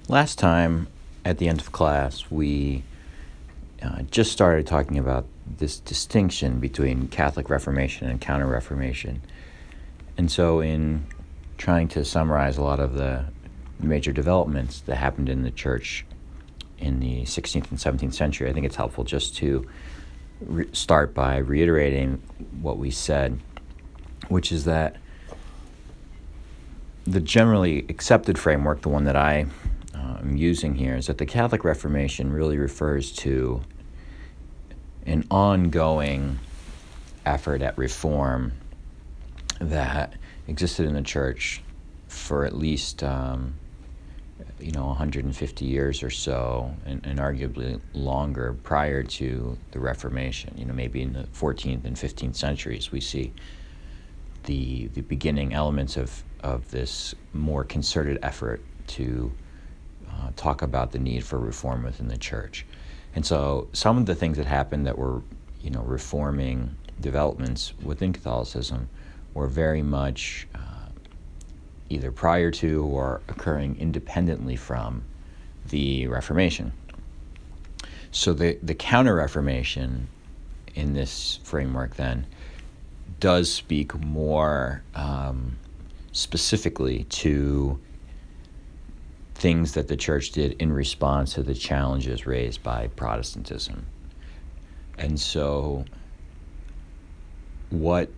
Last time, at the end of class, we just started talking about this distinction between Catholic Reformation and Counter-Reformation. And so in trying to summarize a lot of the major developments that happened in the Church in the 16th and 17th century, I think it's helpful just to start by reiterating what we said, which is that the generally accepted framework, the one that I am using here, is that the Catholic Reformation really refers to an ongoing effort at reform that existed in the Church for at least 150 years or so, and arguably longer prior to the Reformation. Maybe in the 14th and 15th centuries we see the beginning elements of this more concerted effort to talk about the need for reform within the Church. And so some of the things that happened that were, reforming developments within Catholicism were very much either prior to or occurring independently from the Reformation. So the Counter-Reformation in this framework then does speak more specifically to things that the Church did in response to the challenges raised by Protestantism. And so what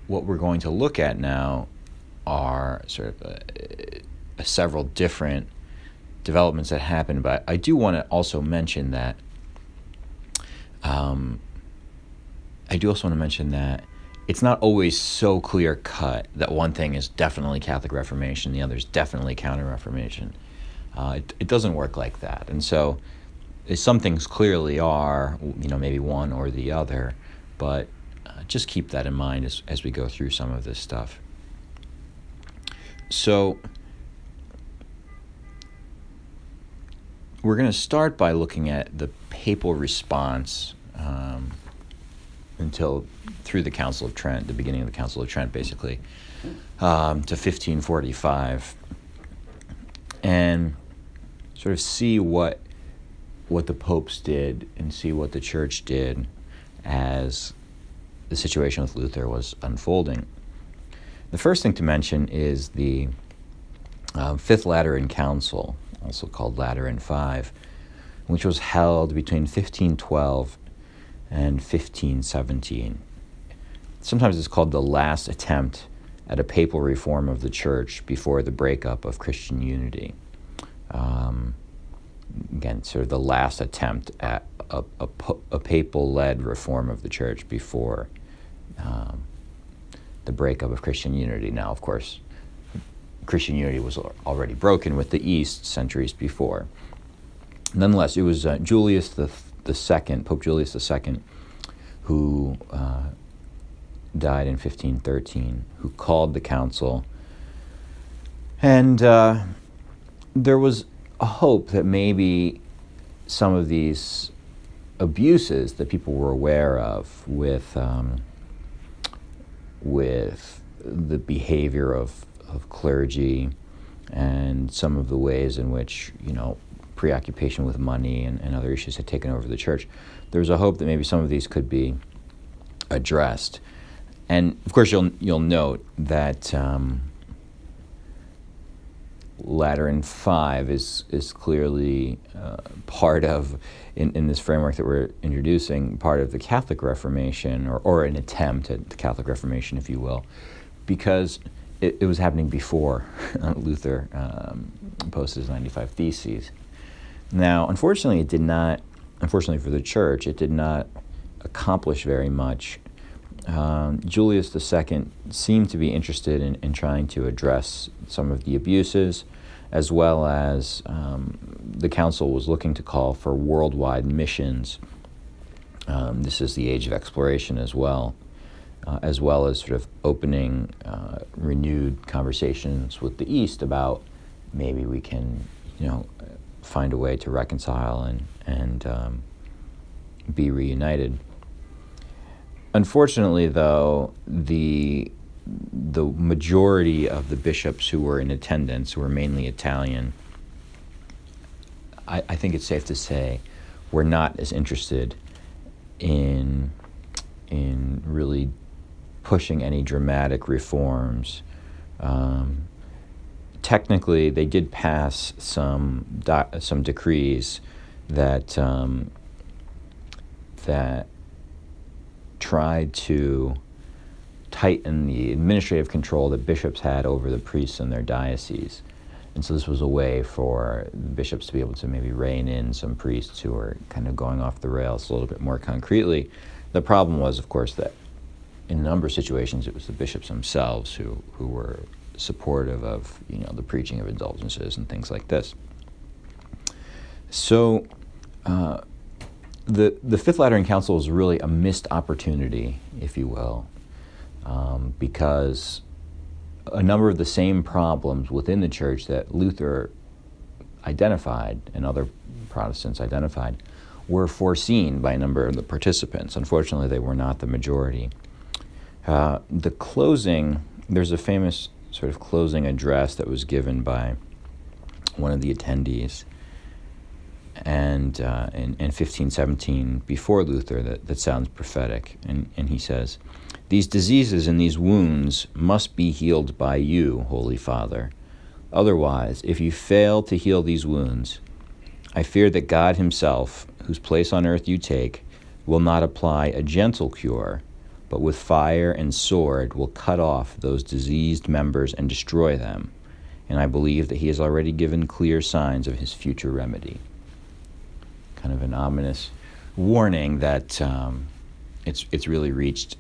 we're going to look at now are sort of several different developments that happened, but I do want to also mention that it's not always so clear cut that one thing is definitely Catholic Reformation, the other is definitely Counter-Reformation. It doesn't work like that. And so some things clearly are, maybe one or the other, but just keep that in mind as we go through some of this stuff. So we're going to start by looking at the papal response until through the Council of Trent, the beginning of the Council of Trent, basically, to 1545, and sort of see what the popes did and see what the Church did as the situation with Luther was unfolding. The first thing to mention is the Fifth Lateran Council, also called Lateran V, which was held between 1512 and 1517. Sometimes it's called the last attempt at a papal reform of the Church before the breakup of Christian unity. Again, sort of the last attempt at a papal-led reform of the Church before the breakup of Christian unity. Now, of course, Christian unity was already broken with the East centuries before. Nonetheless, it was Julius the Second, Pope Julius II, who died in 1513, who called the council, and there was a hope that maybe some of these abuses that people were aware of with the behavior of clergy and some of the ways in which, preoccupation with money and other issues had taken over the Church, there was a hope that maybe some of these could be addressed. And of course, you'll note that Lateran V is clearly part of, in this framework that we're introducing, part of the Catholic Reformation, or an attempt at the Catholic Reformation, if you will, because it was happening before Luther posted his 95 Theses. Now, unfortunately for the Church, it did not accomplish very much. Julius II seemed to be interested in trying to address some of the abuses, as well as the council was looking to call for worldwide missions. This is the age of exploration as well as sort of opening renewed conversations with the East about maybe we can, find a way to reconcile and be reunited. Unfortunately, though, the majority of the bishops who were in attendance, who were mainly Italian, I think it's safe to say were not as interested in really pushing any dramatic reforms. Technically, they did pass some decrees that that tried to tighten the administrative control that bishops had over the priests in their diocese. And so this was a way for bishops to be able to maybe rein in some priests who were kind of going off the rails a little bit more concretely. The problem was, of course, that in a number of situations it was the bishops themselves who were supportive of the preaching of indulgences and things like this. So the Fifth Lateran Council was really a missed opportunity, if you will, because a number of the same problems within the church that Luther identified and other Protestants identified were foreseen by a number of the participants. Unfortunately, they were not the majority. There's a famous sort of closing address that was given by one of the attendees, and in 1517, before Luther, that sounds prophetic. And he says, "These diseases and these wounds must be healed by you, Holy Father. Otherwise, if you fail to heal these wounds, I fear that God himself, whose place on earth you take, will not apply a gentle cure, but with fire and sword will cut off those diseased members and destroy them. And I believe that he has already given clear signs of his future remedy." Kind of an ominous warning that it's really reached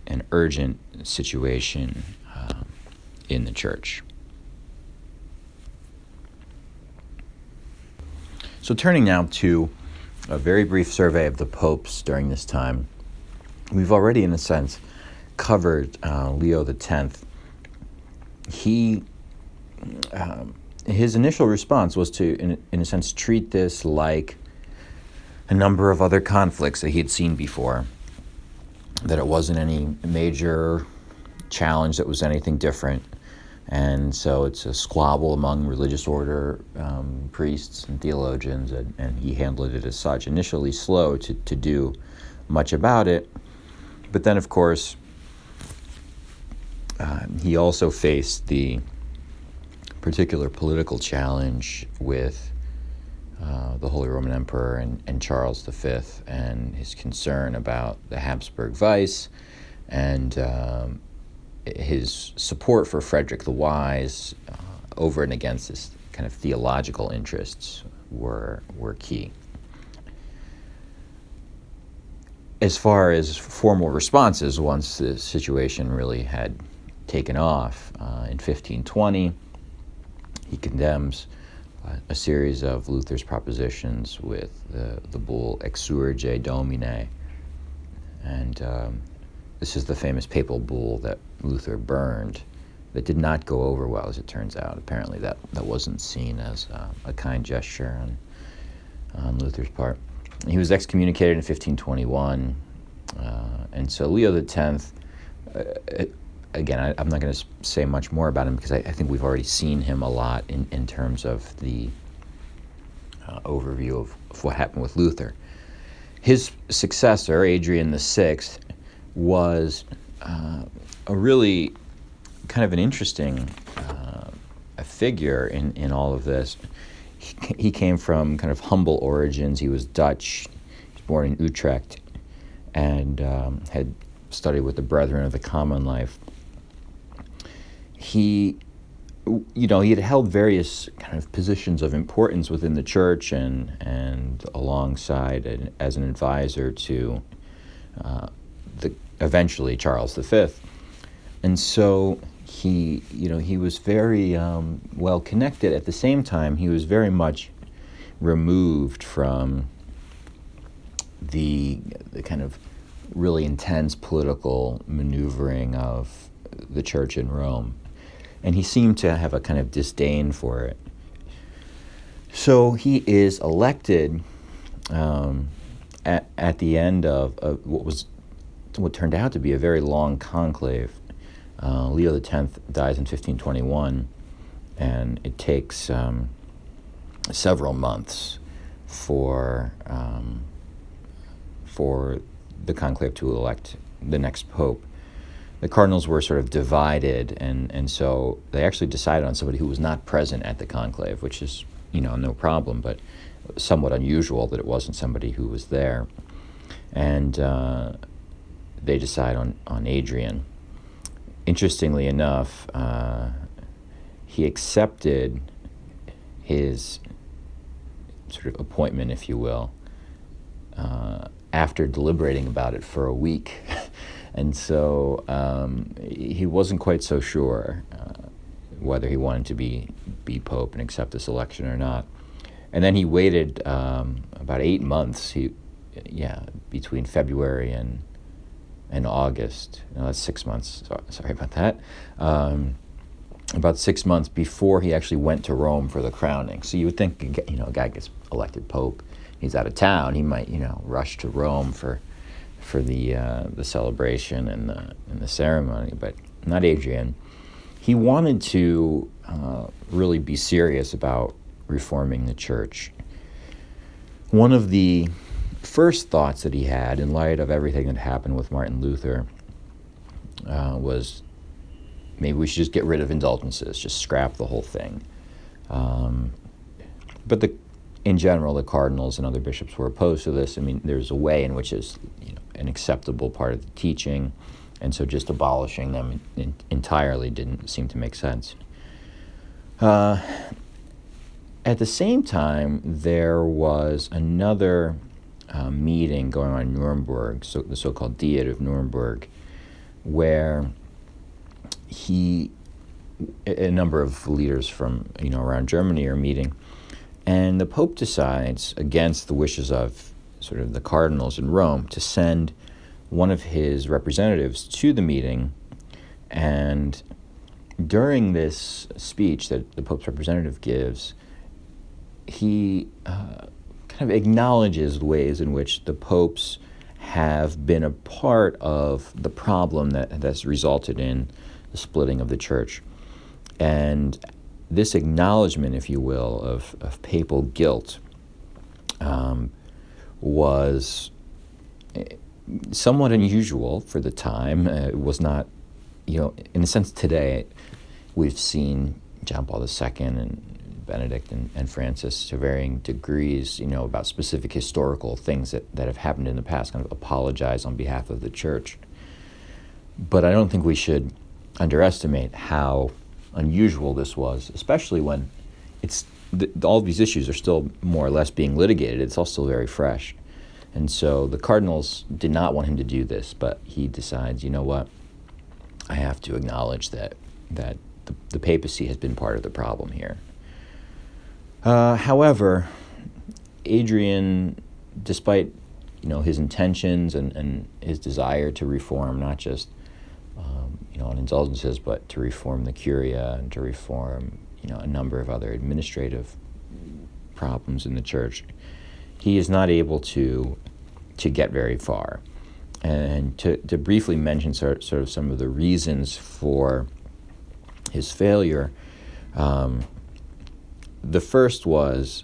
an urgent situation in the church. So turning now to a very brief survey of the popes during this time, we've already, in a sense, covered Leo X. His initial response was to, in a sense, treat this like a number of other conflicts that he had seen before, that it wasn't any major challenge that was anything different. And so it's a squabble among religious order priests and theologians, and he handled it as such. Initially slow to do much about it, but then, of course, he also faced the particular political challenge with the Holy Roman Emperor and Charles V, and his concern about the Habsburg vice, and his support for Frederick the Wise over and against his kind of theological interests were key. As far as formal responses, once the situation really had taken off, in 1520, he condemns a series of Luther's propositions with the bull Exsurge Domine. And this is the famous papal bull that Luther burned that did not go over well, as it turns out. Apparently that wasn't seen as a kind gesture on Luther's part. He was excommunicated in 1521. And so Leo X, again, I'm not going to say much more about him because I think we've already seen him a lot in terms of the overview of what happened with Luther. His successor, Adrian VI, was a really kind of an interesting a figure in all of this. He came from kind of humble origins. He was Dutch. He was born in Utrecht and had studied with the Brethren of the Common Life. He had held various kind of positions of importance within the church and alongside as an advisor to eventually Charles V. And so he was very well connected. At the same time, he was very much removed from the kind of really intense political maneuvering of the church in Rome. And he seemed to have a kind of disdain for it. So he is elected at the end of what turned out to be a very long conclave. Leo X dies in 1521, and it takes several months for the conclave to elect the next pope. The cardinals were sort of divided, and so they actually decided on somebody who was not present at the conclave, which is, no problem, but somewhat unusual that it wasn't somebody who was there. And they decide on Adrian. Interestingly enough, he accepted his sort of appointment, if you will, after deliberating about it for a week. And so he wasn't quite so sure whether he wanted to be pope and accept this election or not. And then he waited about 8 months. Between February and August. No, that's 6 months. Sorry about that. About 6 months before he actually went to Rome for the crowning. So you would think, a guy gets elected pope, he's out of town, he might, rush to Rome for the celebration and the ceremony, but not Adrian. He wanted to really be serious about reforming the church. One of the first thoughts that he had, in light of everything that happened with Martin Luther, was maybe we should just get rid of indulgences, just scrap the whole thing. But in general, the cardinals and other bishops were opposed to this. I mean, there's a way in which is an acceptable part of the teaching, and so just abolishing them entirely didn't seem to make sense. At the same time, there was another meeting going on in Nuremberg, the so-called Diet of Nuremberg, where a number of leaders from around Germany are meeting, and the Pope decides, against the wishes of sort of the cardinals in Rome, to send one of his representatives to the meeting. And during this speech that the Pope's representative gives, he kind of acknowledges the ways in which the popes have been a part of the problem that's resulted in the splitting of the church. And this acknowledgement, if you will, of papal guilt was somewhat unusual for the time. It was not, in a sense today, we've seen John Paul II and Benedict and Francis to varying degrees, about specific historical things that have happened in the past, kind of apologize on behalf of the church. But I don't think we should underestimate how unusual this was, especially when all these issues are still more or less being litigated. It's all still very fresh. And so the cardinals did not want him to do this, but he decides, what, I have to acknowledge that the papacy has been part of the problem here. However, Adrian, despite his intentions and his desire to reform, not just on indulgences, but to reform the Curia and to reform a number of other administrative problems in the church, he is not able to get very far. And to briefly mention sort of some of the reasons for his failure, the first was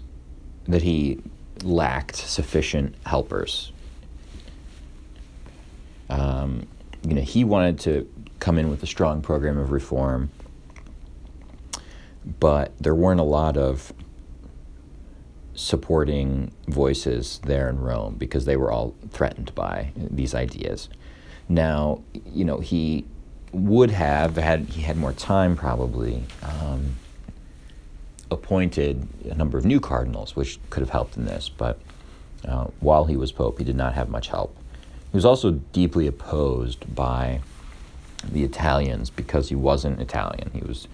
that he lacked sufficient helpers. He wanted to come in with a strong program of reform, but there weren't a lot of supporting voices there in Rome because they were all threatened by these ideas. Now, he would have he had more time probably, appointed a number of new cardinals, which could have helped in this, but while he was pope, he did not have much help. He was also deeply opposed by the Italians because he wasn't Italian. He was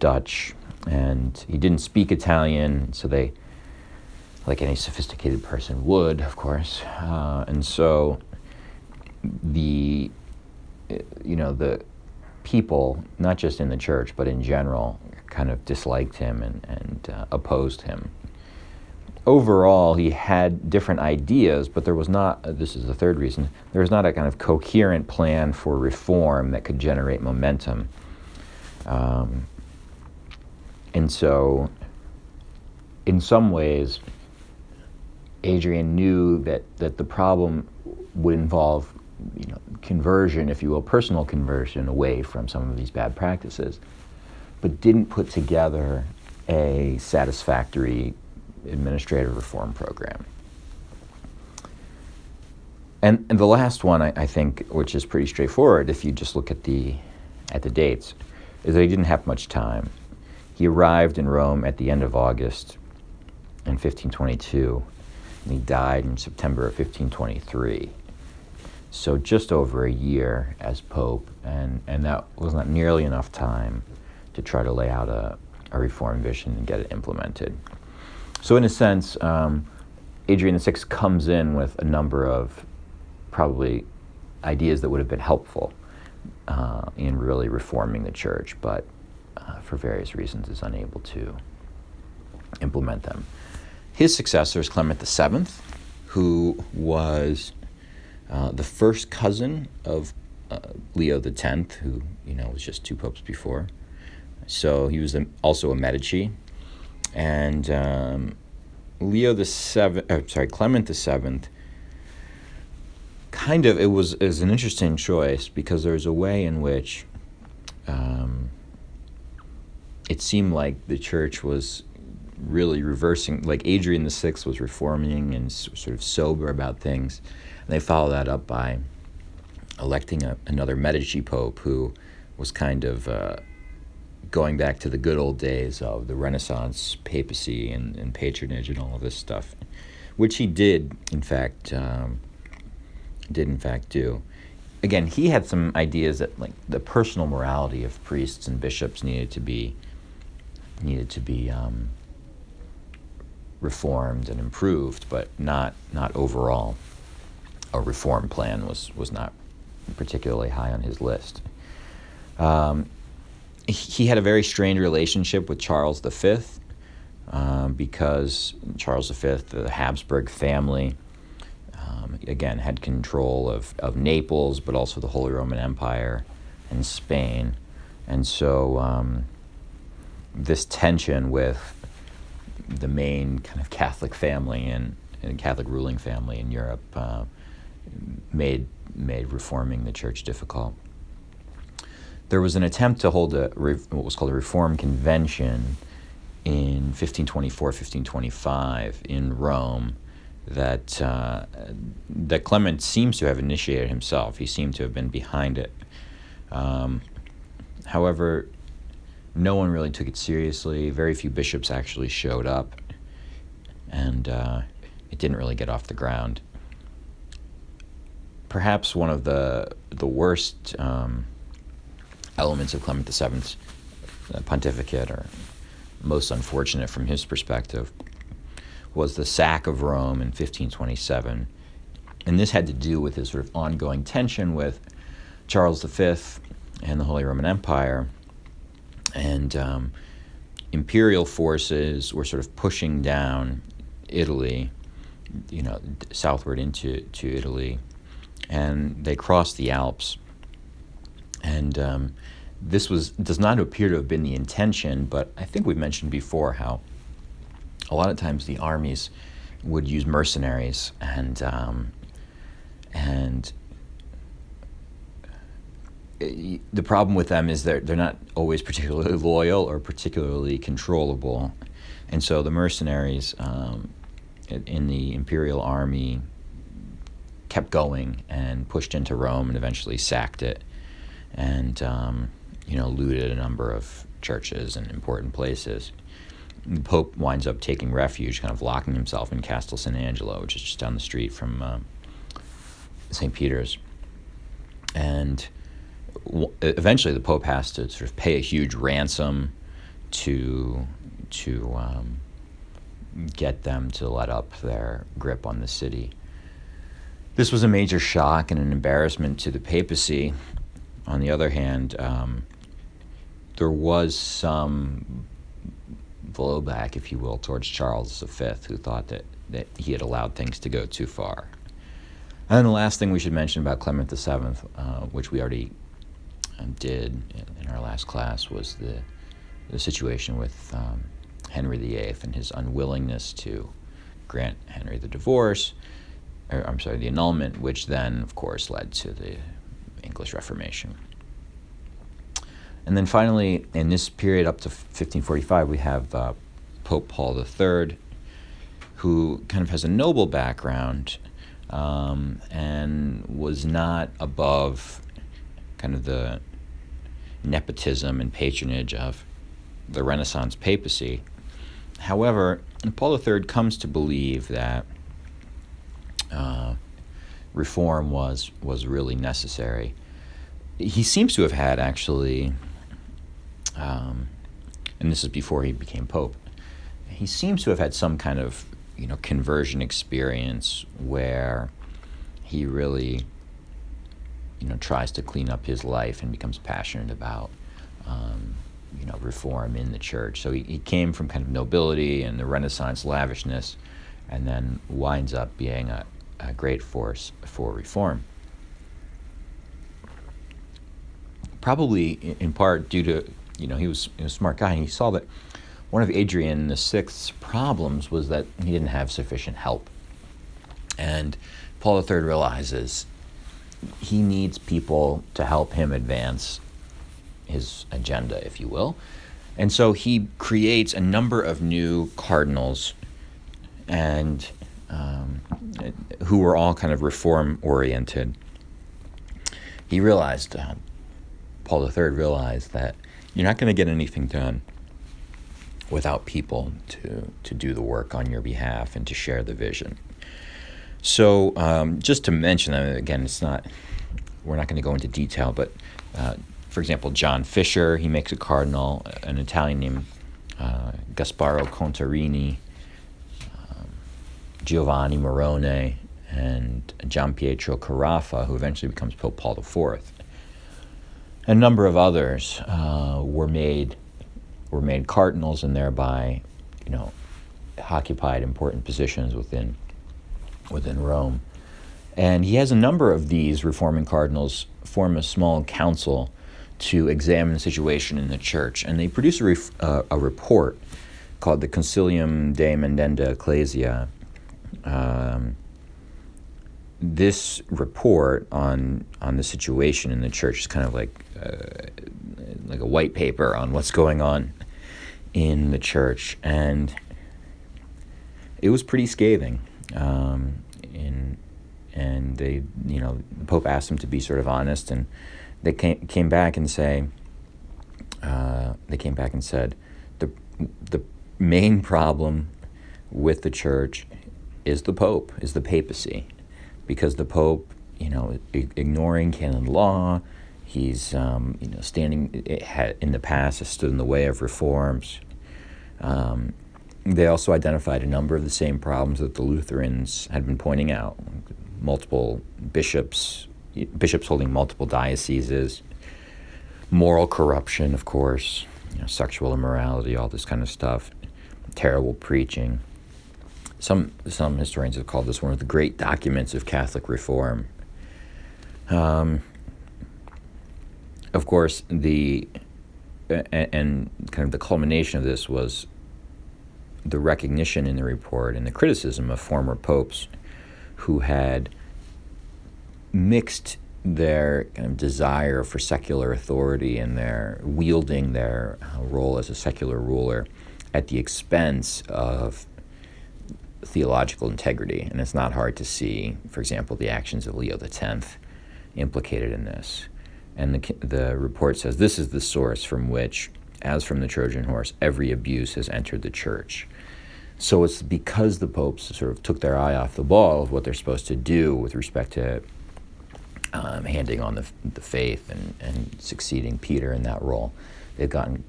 Dutch, and he didn't speak Italian, so they, like any sophisticated person would, of course, and so the people, not just in the church, but in general, kind of disliked him and opposed him. Overall, he had different ideas, but there was not, this is the third reason, there was not a kind of coherent plan for reform that could generate momentum. And so in some ways, Adrian knew that the problem would involve, conversion, if you will, personal conversion away from some of these bad practices, but didn't put together a satisfactory administrative reform program. And the last one, I think, which is pretty straightforward if you just look at the dates, is that he didn't have much time. He arrived in Rome at the end of August in 1522, and he died in September of 1523. So just over a year as Pope, and that was not nearly enough time to try to lay out a reform vision and get it implemented. So in a sense, Adrian VI comes in with a number of probably ideas that would have been helpful in really reforming the church, but for various reasons is unable to implement them. His successor is Clement VII, who was the first cousin of Leo X, who was just 2 popes before. So he was also a Medici, and Clement VII. It was an interesting choice because there's a way in which it seemed like the church was really reversing, like Adrian VI was reforming and sort of sober about things. And they followed that up by electing another Medici pope who was kind of going back to the good old days of the Renaissance papacy and patronage and all of this stuff, which he did, in fact, do. Again, he had some ideas that, like, the personal morality of priests and bishops needed to be reformed and improved, but not overall. A reform plan was not particularly high on his list. He had a very strained relationship with Charles V, because Charles V, the Habsburg family, again, had control of Naples, but also the Holy Roman Empire and Spain. And so this tension with the main kind of Catholic family and Catholic ruling family in Europe made reforming the church difficult. There was an attempt to hold what was called a Reform Convention in 1524, 1525 in Rome that Clement seems to have initiated himself. He seemed to have been behind it. However, no one really took it seriously. Very few bishops actually showed up, and it didn't really get off the ground. Perhaps one of the worst elements of Clement VII's pontificate, or most unfortunate from his perspective, was the sack of Rome in 1527. And this had to do with his sort of ongoing tension with Charles V and the Holy Roman Empire. And imperial forces were sort of pushing down Italy, southward into Italy. And they crossed the Alps. And this does not appear to have been the intention, but I think we've mentioned before how a lot of times the armies would use mercenaries, and the problem with them is they're not always particularly loyal or particularly controllable. And so the mercenaries in the imperial army kept going and pushed into Rome and eventually sacked it, and looted a number of churches and important places. The Pope winds up taking refuge, kind of locking himself in Castel San Angelo, which is just down the street from St. Peter's. And eventually the Pope has to sort of pay a huge ransom to get them to let up their grip on the city. This was a major shock and an embarrassment to the papacy. On the other hand, there was some blowback, if you will, towards Charles V, who thought that he had allowed things to go too far. And then the last thing we should mention about Clement VII, which we already did in our last class, was the situation with Henry VIII and his unwillingness to grant Henry the divorce, the annulment, which then, of course, led to the English Reformation. And then finally, in this period up to 1545, we have Pope Paul III, who kind of has a noble background and was not above kind of the nepotism and patronage of the Renaissance papacy. However, Paul III comes to believe that reform was really necessary. He seems to have had, actually, and this is before he became pope, he seems to have had some kind of conversion experience where he really tries to clean up his life and becomes passionate about reform in the church. So he came from kind of nobility and the Renaissance lavishness, and then winds up being a great force for reform. Probably in part due to, he was a smart guy, and he saw that one of Adrian VI's problems was that he didn't have sufficient help. And Paul III realizes he needs people to help him advance his agenda, if you will. And so he creates a number of new cardinals, and who were all kind of reform-oriented. He realized, Paul III realized, that you're not going to get anything done without people to do the work on your behalf and to share the vision. So just to mention, again, we're not going to go into detail, but for example, John Fisher, he makes a cardinal, an Italian named Gasparo Contarini, Giovanni Morone, and Gian Pietro Carafa, who eventually becomes Pope Paul IV. A number of others were made cardinals, and thereby, occupied important positions within Rome. And he has a number of these reforming cardinals form a small council to examine the situation in the church, and they produce a report called the Concilium de Mendenda Ecclesia. This report on the situation in the church is kind of like a white paper on what's going on in the church, and it was pretty scathing. And they, the Pope asked them to be sort of honest, and they came back and said the main problem with the church is the Pope, is the papacy, because the Pope, ignoring canon law, he's standing in the past has stood in the way of reforms. They also identified a number of the same problems that the Lutherans had been pointing out: multiple bishops holding multiple dioceses, moral corruption, of course, sexual immorality, all this kind of stuff, terrible preaching. Some historians have called this one of the great documents of Catholic reform. Of course, and kind of the culmination of this was the recognition in the report and the criticism of former popes who had mixed their kind of desire for secular authority and their wielding their role as a secular ruler at the expense of theological integrity. And it's not hard to see, for example, the actions of Leo X implicated in this. And the report says, this is the source from which, as from the Trojan horse, every abuse has entered the church. So it's because the popes sort of took their eye off the ball of what they're supposed to do with respect to handing on the faith and succeeding Peter in that role. They've gotten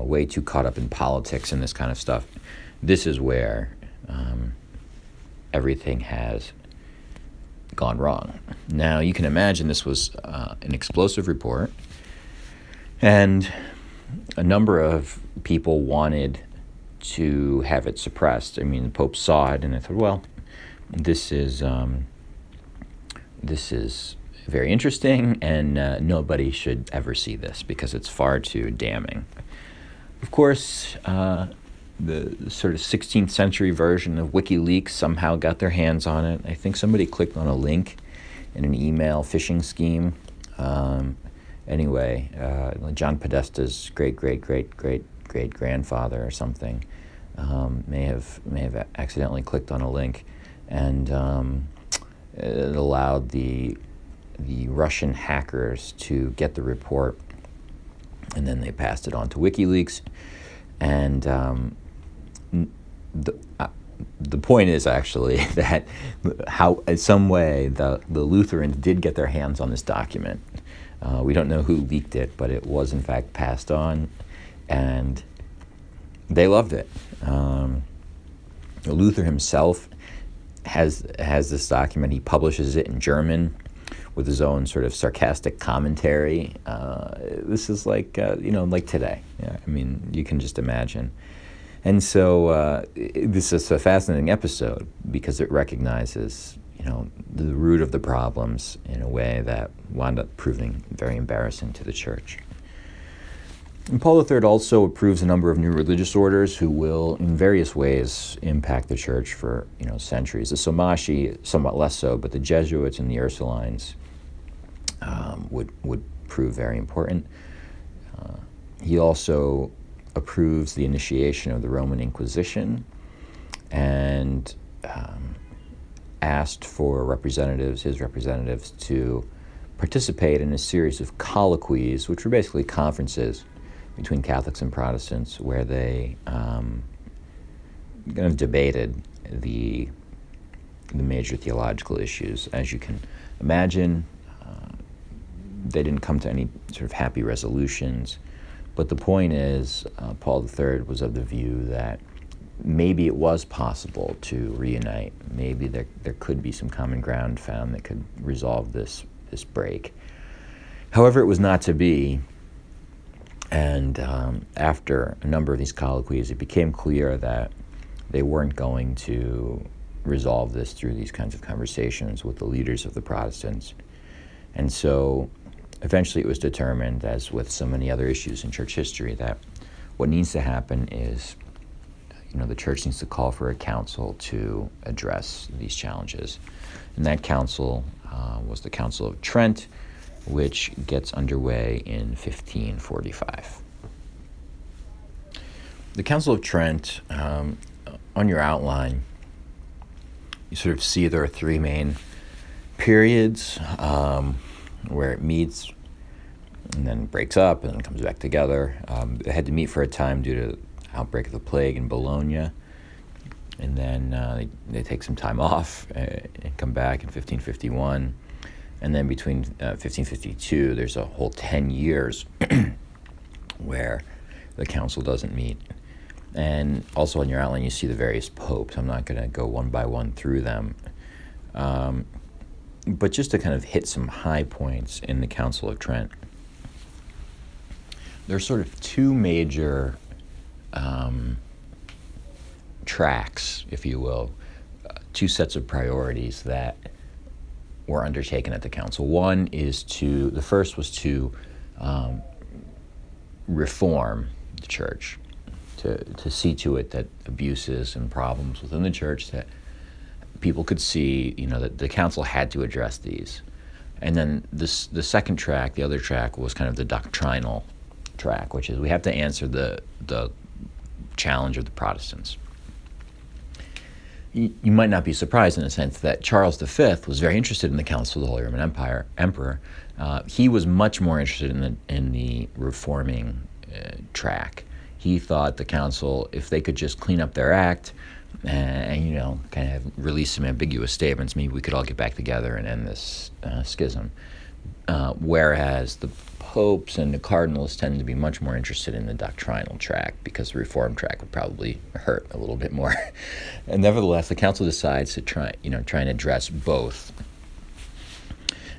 way too caught up in politics and this kind of stuff. This is where everything has gone wrong. Now, you can imagine this was an explosive report, and a number of people wanted to have it suppressed. I mean, the Pope saw it, and I thought, well, this is very interesting, and nobody should ever see this because it's far too damning. Of course, the sort of 16th century version of WikiLeaks somehow got their hands on it. I think somebody clicked on a link in an email phishing scheme. Anyway, John Podesta's great-great-great-great-great-grandfather or something may have accidentally clicked on a link, and it allowed the Russian hackers to get the report, and then they passed it on to WikiLeaks. And the point is actually that how, in some way, the Lutherans did get their hands on this document. We don't know who leaked it, but it was in fact passed on, and they loved it. Luther himself has this document. He publishes it in German with his own sort of sarcastic commentary. This is like like today. Yeah, I mean, you can just imagine. And so this is a fascinating episode because it recognizes, the root of the problems in a way that wound up proving very embarrassing to the church. And Paul III also approves a number of new religious orders who will, in various ways, impact the church for centuries. The Somachi, somewhat less so, but the Jesuits and the Ursulines would prove very important. He also approves the initiation of the Roman Inquisition and asked for his representatives, to participate in a series of colloquies, which were basically conferences between Catholics and Protestants, where they kind of debated the major theological issues. As you can imagine, they didn't come to any sort of happy resolutions. But the point is, Paul III was of the view that maybe it was possible to reunite. Maybe there could be some common ground found that could resolve this break. However, it was not to be. And after a number of these colloquies, it became clear that they weren't going to resolve this through these kinds of conversations with the leaders of the Protestants. And so eventually it was determined, as with so many other issues in church history, that what needs to happen is, the church needs to call for a council to address these challenges. And that council was the Council of Trent, which gets underway in 1545. The Council of Trent, on your outline, you sort of see there are three main periods where it meets and then breaks up and then comes back together. They had to meet for a time due to the outbreak of the plague in Bologna, and then they take some time off and come back in 1551. And then between 1552, there's a whole 10 years where the council doesn't meet. And also on your outline, you see the various popes. I'm not going to go one by one through them. But just to kind of hit some high points in the Council of Trent, there are sort of two major tracks, if you will, two sets of priorities that were undertaken at the council. The first was to reform the church, to see to it that abuses and problems within the church, that people could see, that the council had to address these. And then the second track, the other track, was kind of the doctrinal track, which is we have to answer the challenge of the Protestants. You might not be surprised in a sense that Charles V was very interested in the Council of the Holy Roman Emperor. He was much more interested in the reforming track. He thought the council, if they could just clean up their act and kind of release some ambiguous statements, maybe we could all get back together and end this schism. Whereas the popes and the cardinals tend to be much more interested in the doctrinal track, because the reform track would probably hurt a little bit more. And nevertheless, the council decides to try and address both,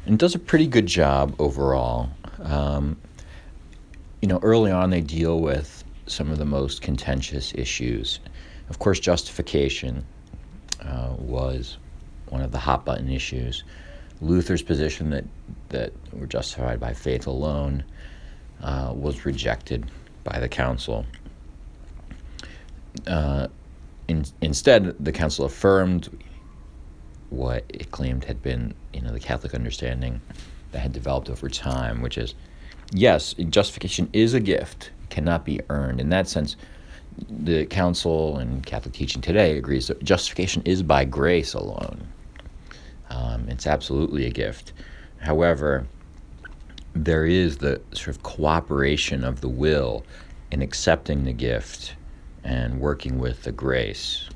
and does a pretty good job overall. Early on they deal with some of the most contentious issues. Of course, justification was one of the hot button issues. Luther's position that we're justified by faith alone was rejected by the council. Instead, the council affirmed what it claimed had been, the Catholic understanding that had developed over time, which is, yes, justification is a gift, cannot be earned. In that sense, the council and Catholic teaching today agrees that justification is by grace alone. It's absolutely a gift. However, there is the sort of cooperation of the will in accepting the gift and working with the grace.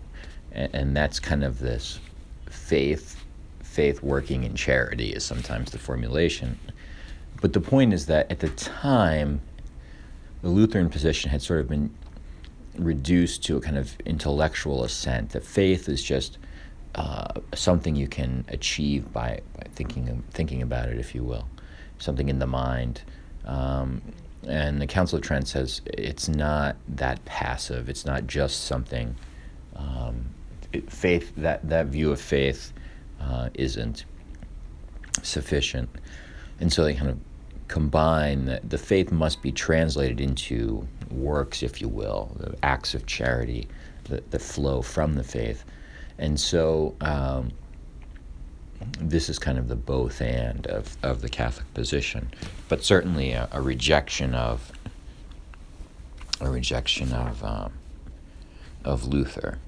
And that's kind of this faith working in charity is sometimes the formulation. But the point is that at the time, the Lutheran position had sort of been reduced to a kind of intellectual assent, that faith is just something you can achieve by thinking about it, if you will, something in the mind. And the Council of Trent says it's not that passive. It's not just something. Faith, that view of faith isn't sufficient. And so they kind of combine that the faith must be translated into works, if you will, the acts of charity that flow from the faith. And so this is kind of the both and of the Catholic position, but certainly a rejection of Luther.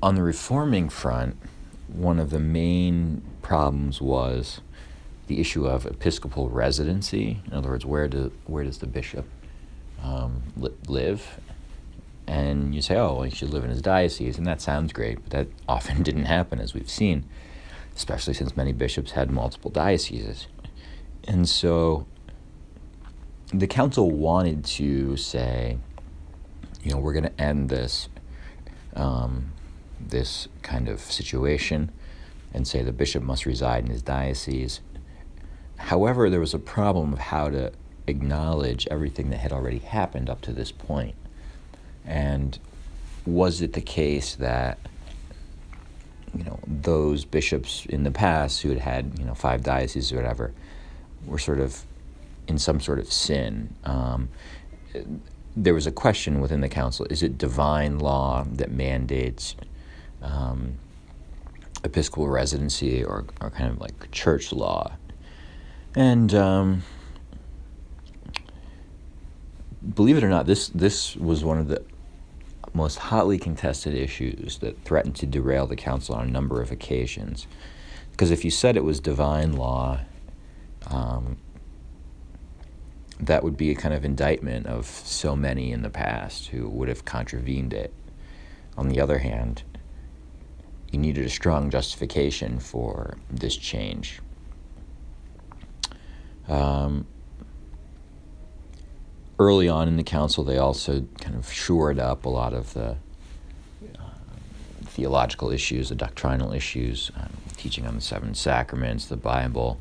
On the reforming front, one of the main problems was the issue of episcopal residency. In other words, where does the bishop live? And you say, oh, well, he should live in his diocese, and that sounds great, but that often didn't happen, as we've seen, especially since many bishops had multiple dioceses. And so the council wanted to say, we're going to end this this kind of situation and say the bishop must reside in his diocese. However, there was a problem of how to acknowledge everything that had already happened up to this point. And was it the case that, those bishops in the past who had 5 dioceses or whatever were sort of in some sort of sin? There was a question within the council: is it divine law that mandates episcopal residency, or kind of like church law? And believe it or not, this was one of the most hotly contested issues that threatened to derail the council on a number of occasions. Because if you said it was divine law, that would be a kind of indictment of so many in the past who would have contravened it. On the other hand, you needed a strong justification for this change. Early on in the council, they also kind of shored up a lot of the theological issues, the doctrinal issues, teaching on the 7 sacraments, the Bible.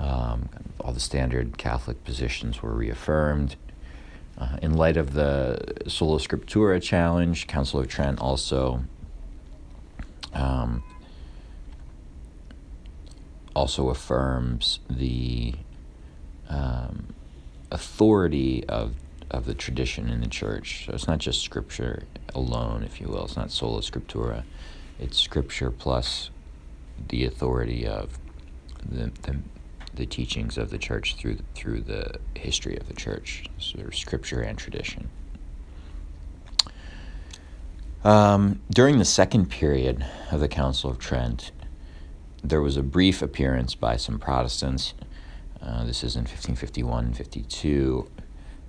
All the standard Catholic positions were reaffirmed. In light of the Sola Scriptura challenge, Council of Trent also affirms the authority of the tradition in the church. So it's not just Scripture alone, if you will. It's not Sola Scriptura. It's Scripture plus the authority of the teachings of the church through the history of the church, so Scripture and tradition. During the second period of the Council of Trent, there was a brief appearance by some Protestants. This is in 1551 and 52.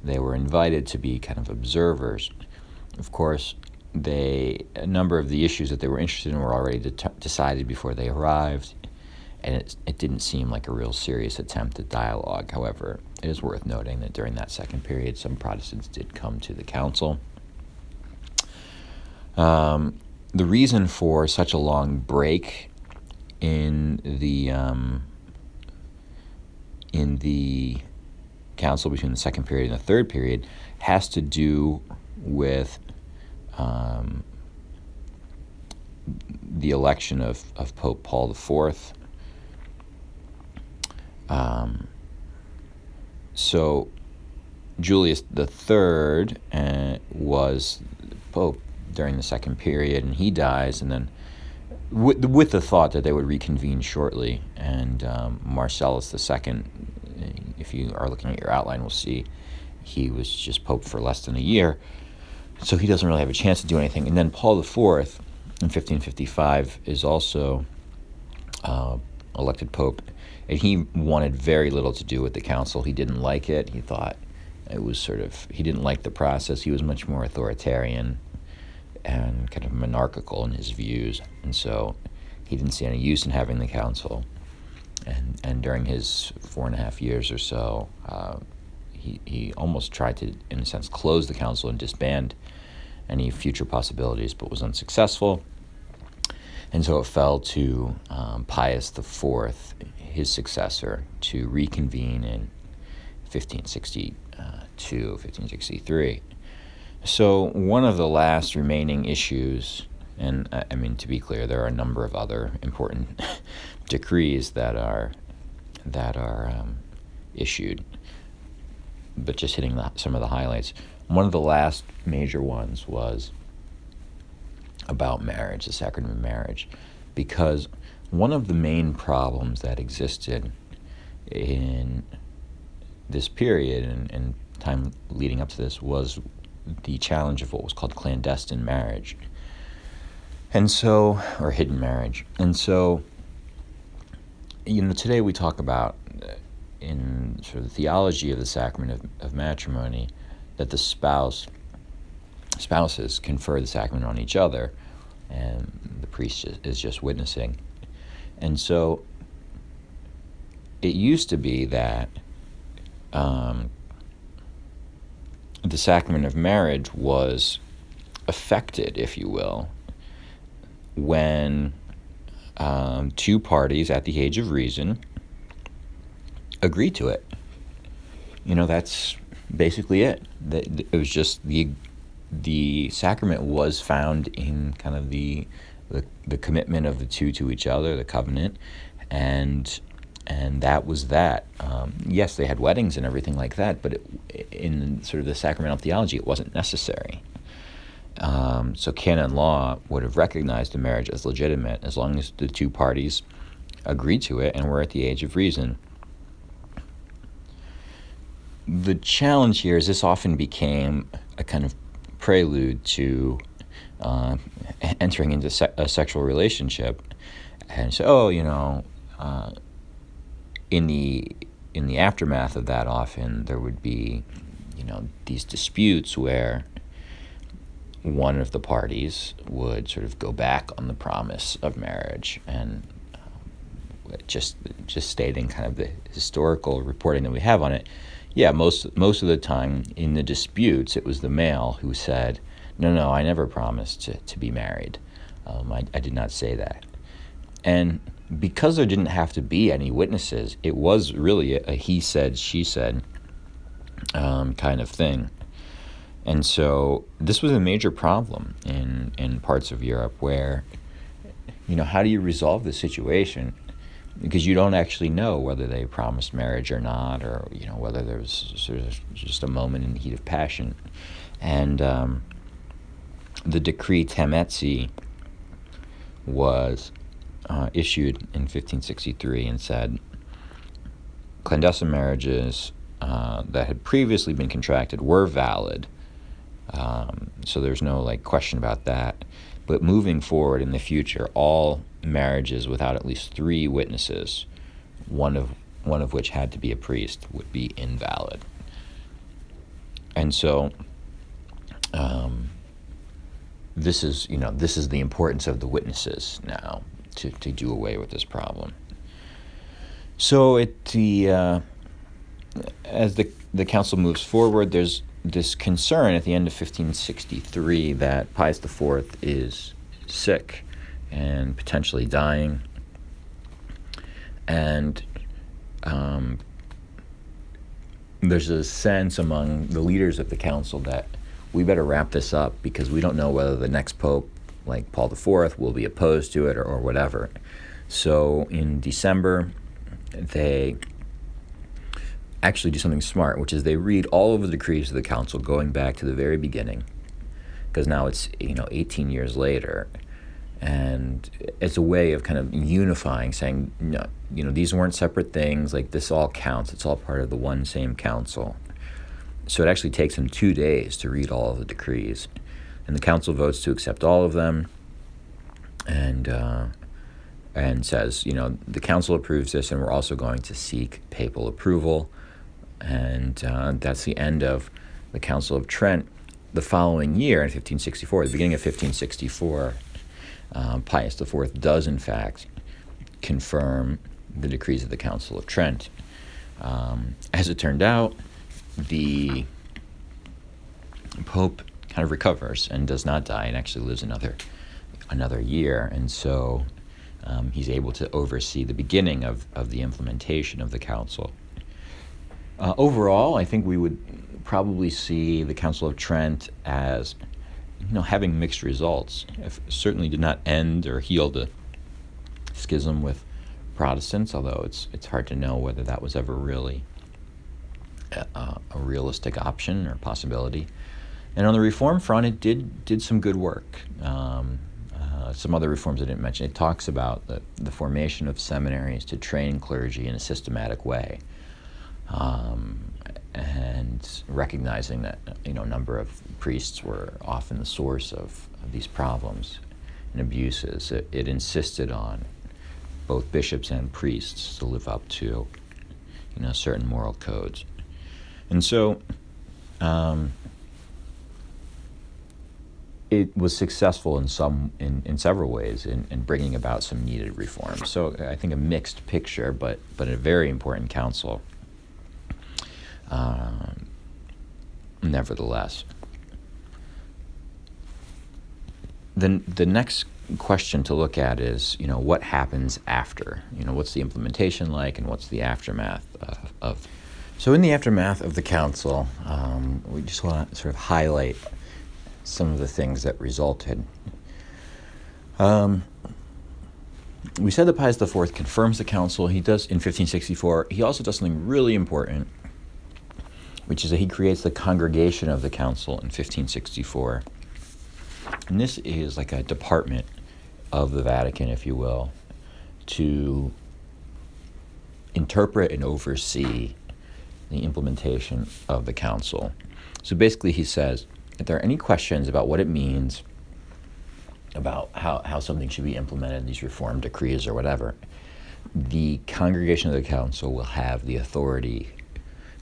They were invited to be kind of observers. Of course, a number of the issues that they were interested in were already decided before they arrived, and it didn't seem like a real serious attempt at dialogue. However, it is worth noting that during that second period, some Protestants did come to the council. The reason for such a long break in the council between the second period and the third period has to do with the election of Pope Paul IV. So Julius III was Pope during the second period, and he dies, and then with the thought that they would reconvene shortly, and Marcellus II, if you are looking at your outline, will see he was just Pope for less than a year, so he doesn't really have a chance to do anything. And then Paul IV in 1555 is also elected Pope, and he wanted very little to do with the council. He didn't like it. He thought it was he didn't like the process. He was much more authoritarian and kind of monarchical in his views, and so he didn't see any use in having the council. And during his 4.5 years or so, he almost tried to, in a sense, close the council and disband any future possibilities, but was unsuccessful. And so it fell to Pius IV, his successor, to reconvene in 1562, 1563. So one of the last remaining issues, and I mean, to be clear, there are a number of other important decrees that are issued, but just hitting some of the highlights. One of the last major ones was about marriage, the sacrament of marriage, because one of the main problems that existed in this period and time leading up to this was the challenge of what was called clandestine marriage, and so, or hidden marriage. And so, today we talk about, in sort of the theology of the sacrament of matrimony, that the spouses confer the sacrament on each other, and the priest is just witnessing. And so it used to be that the sacrament of marriage was affected, if you will, when two parties at the age of reason agree to it. That's basically it. It was just the sacrament was found in kind of the commitment of the two to each other, the covenant, and that was that. Yes, they had weddings and everything like that, but in sort of the sacramental theology, it wasn't necessary. So canon law would have recognized the marriage as legitimate as long as the two parties agreed to it and were at the age of reason. The challenge here is this often became a kind of prelude to entering into a sexual relationship, and so in the aftermath of that, often there would be these disputes where one of the parties would sort of go back on the promise of marriage, and just stating kind of the historical reporting that we have on it. Yeah, most of the time in the disputes, it was the male who said, no, I never promised to be married. I did not say that. And because there didn't have to be any witnesses, it was really a he said, she said kind of thing. And so this was a major problem in parts of Europe where, how do you resolve the situation? Because you don't actually know whether they promised marriage or not, or whether there was sort of just a moment in the heat of passion. And the decree Temezi was issued in 1563 and said clandestine marriages that had previously been contracted were valid. So there's no question about that. But moving forward in the future, all marriages without at least 3 witnesses, one of which had to be a priest, would be invalid. And so this is the importance of the witnesses now to do away with this problem. So as the council moves forward, there's this concern at the end of 1563 that Pius IV is sick and potentially dying, and there's a sense among the leaders of the council that we better wrap this up because we don't know whether the next pope, like Paul IV, will be opposed to it or whatever. So in December, they actually do something smart, which is they read all of the decrees of the council going back to the very beginning, because now it's 18 years later, and it's a way of kind of unifying, saying no, these weren't separate things. Like, this all counts. It's all part of the one same council. So it actually takes them 2 days to read all of the decrees, and the council votes to accept all of them, and says, the council approves this, and we're also going to seek papal approval. And that's the end of the Council of Trent. The following year, in 1564, the beginning of 1564, Pius IV does, in fact, confirm the decrees of the Council of Trent. As it turned out, the Pope kind of recovers and does not die, and actually lives another year. And so he's able to oversee the beginning of the implementation of the council. Overall, I think we would probably see the Council of Trent as, having mixed results. It certainly did not end or heal the schism with Protestants, although it's hard to know whether that was ever really a realistic option or possibility. And on the reform front, it did some good work. Some other reforms I didn't mention. It talks about the formation of seminaries to train clergy in a systematic way. And recognizing that a number of priests were often the source of these problems and abuses. It insisted on both bishops and priests to live up to certain moral codes, and so it was successful in several ways in bringing about some needed reforms. So I think a mixed picture, but a very important council. Nevertheless, the next question to look at is, what happens after? What's the implementation like, and what's the aftermath of? So in the aftermath of the council, we just want to sort of highlight some of the things that resulted. We said that Pius IV confirms the council. He does in 1564. He also does something really important, which is that he creates the Congregation of the Council in 1564. And this is like a department of the Vatican, if you will, to interpret and oversee the implementation of the council. So basically he says, if there are any questions about what it means, about how something should be implemented, these reform decrees or whatever, the Congregation of the Council will have the authority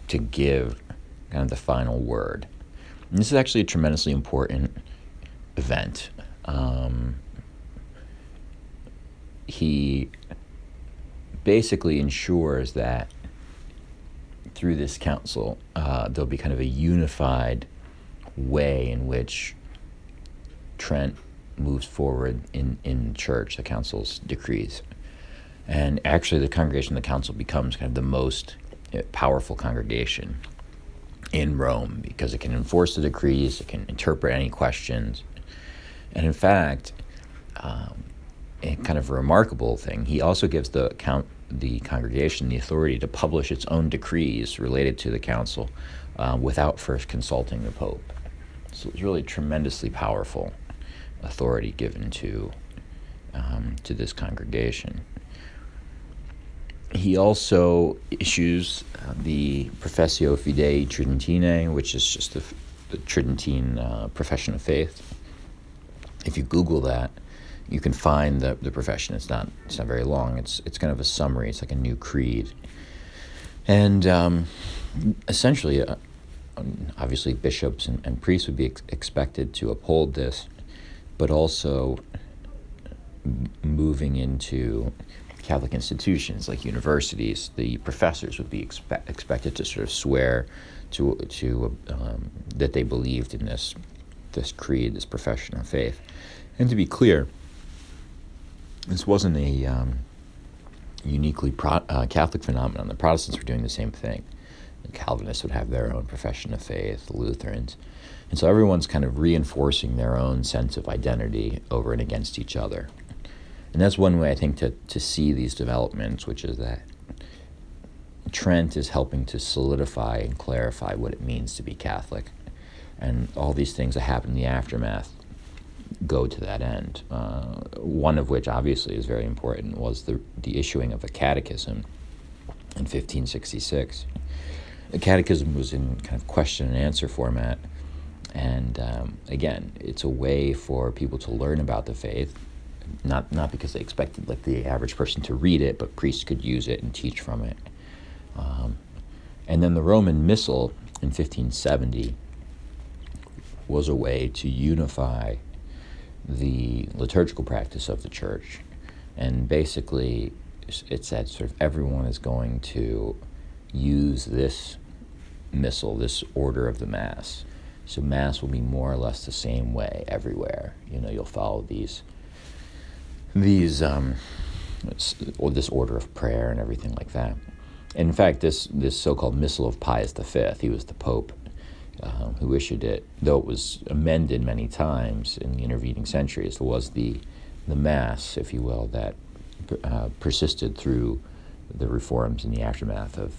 to give kind of the final word. And this is actually a tremendously important event. He basically ensures that through this council, there'll be kind of a unified way in which Trent moves forward in church, the council's decrees. And actually the Congregation of the Council becomes kind of the most powerful congregation in Rome, because it can enforce the decrees, it can interpret any questions. And in fact, a kind of remarkable thing, he also gives the congregation the authority to publish its own decrees related to the council without first consulting the Pope. So it's really tremendously powerful authority given to this congregation. He also issues the Professio Fidei Tridentine, which is just the Tridentine profession of faith. If you Google that, you can find the profession. It's not very long. It's kind of a summary. It's like a new creed, and essentially, obviously, bishops and priests would be expected to uphold this, but also moving into Catholic institutions like universities, the professors would be expected to sort of swear to that they believed in this creed, this profession of faith. And to be clear, this wasn't a uniquely Catholic phenomenon. The Protestants were doing the same thing. The Calvinists would have their own profession of faith, the Lutherans. And so everyone's kind of reinforcing their own sense of identity over and against each other. And that's one way, I think, to see these developments, which is that Trent is helping to solidify and clarify what it means to be Catholic. And all these things that happen in the aftermath go to that end. One of which, obviously, is very important, was the issuing of a catechism in 1566. The catechism was in kind of question and answer format. And again, it's a way for people to learn about the faith, not because they expected like the average person to read it, but priests could use it and teach from it. And then the Roman Missal in 1570 was a way to unify the liturgical practice of the church. And basically, it said sort of everyone is going to use this missal, this order of the Mass. So Mass will be more or less the same way everywhere. You'll follow these or this order of prayer and everything like that. And in fact, this so-called Missal of Pius V, he was the Pope who issued it, though it was amended many times in the intervening centuries. It was the Mass, if you will, that persisted through the reforms in the aftermath of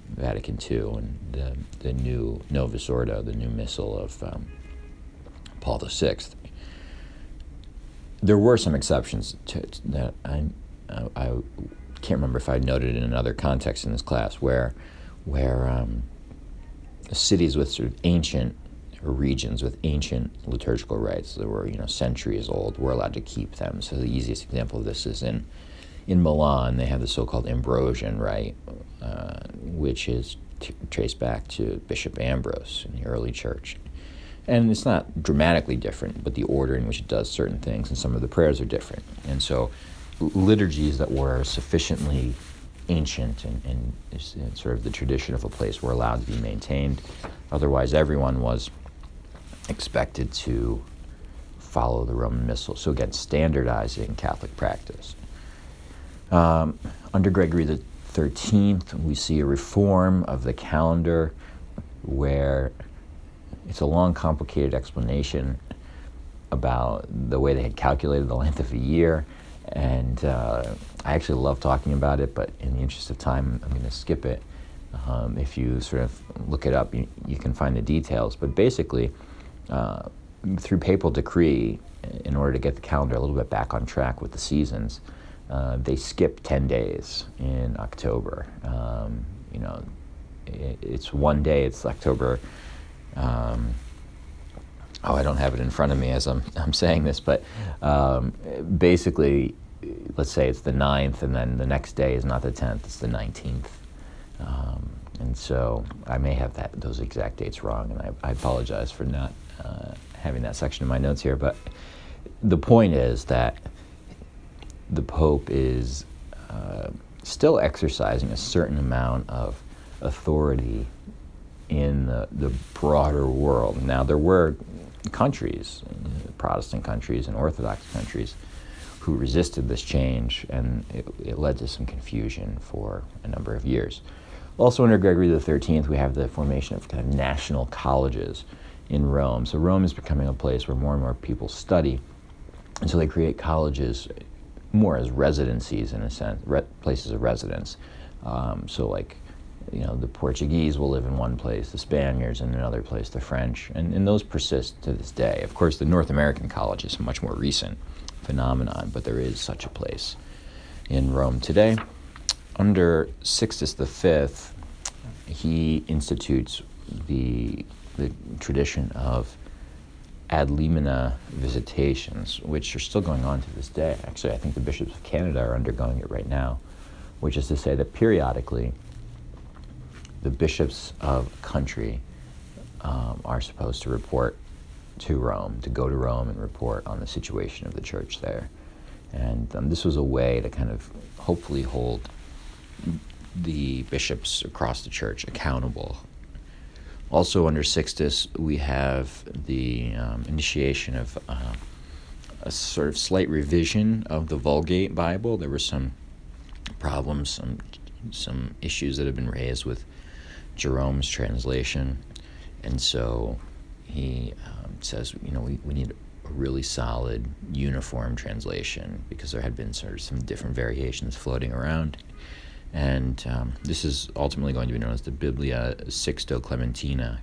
Vatican II and the new Novus Ordo, the new Missal of Paul VI. There were some exceptions to that. I can't remember if I noted in another context in this class where cities with sort of ancient, or regions with ancient liturgical rites that were centuries old were allowed to keep them. So the easiest example of this is in Milan. They have the so-called Ambrosian rite, which is traced back to Bishop Ambrose in the early church. And it's not dramatically different, but the order in which it does certain things and some of the prayers are different. And so liturgies that were sufficiently ancient and sort of the tradition of a place were allowed to be maintained. Otherwise, everyone was expected to follow the Roman Missal. So again, standardizing Catholic practice. Under Gregory the 13th, we see a reform of the calendar where it's a long, complicated explanation about the way they had calculated the length of a year. And I actually love talking about it, but in the interest of time, I'm going to skip it. If you sort of look it up, you can find the details. But basically, through papal decree, in order to get the calendar a little bit back on track with the seasons, they skipped 10 days in October. It's one day, it's October. I don't have it in front of me as I'm saying this, but basically, let's say it's the 9th, and then the next day is not the 10th, it's the 19th. And so I may have those exact dates wrong, and I apologize for not having that section in my notes here. But the point is that the Pope is still exercising a certain amount of authority in the broader world. Now, there were countries, Protestant countries and Orthodox countries, who resisted this change, and it led to some confusion for a number of years. Also, under Gregory the 13th, we have the formation of kind of national colleges in Rome. So Rome is becoming a place where more and more people study, and so they create colleges more as residencies, in a sense, places of residence. So like, the Portuguese will live in one place, the Spaniards in another place, the French, and those persist to this day. Of course, the North American college is a much more recent phenomenon, but there is such a place in Rome today. Under Sixtus V, he institutes the tradition of ad limina visitations, which are still going on to this day. Actually, I think the bishops of Canada are undergoing it right now, which is to say that periodically the bishops of a country are supposed to report to Rome, to go to Rome and report on the situation of the church there. And this was a way to kind of hopefully hold the bishops across the church accountable. Also under Sixtus, we have the initiation of a sort of slight revision of the Vulgate Bible. There were some problems, some issues that have been raised with Jerome's translation, and so he says, we need a really solid, uniform translation, because there had been sort of some different variations floating around. And this is ultimately going to be known as the Biblia Sixto Clementina.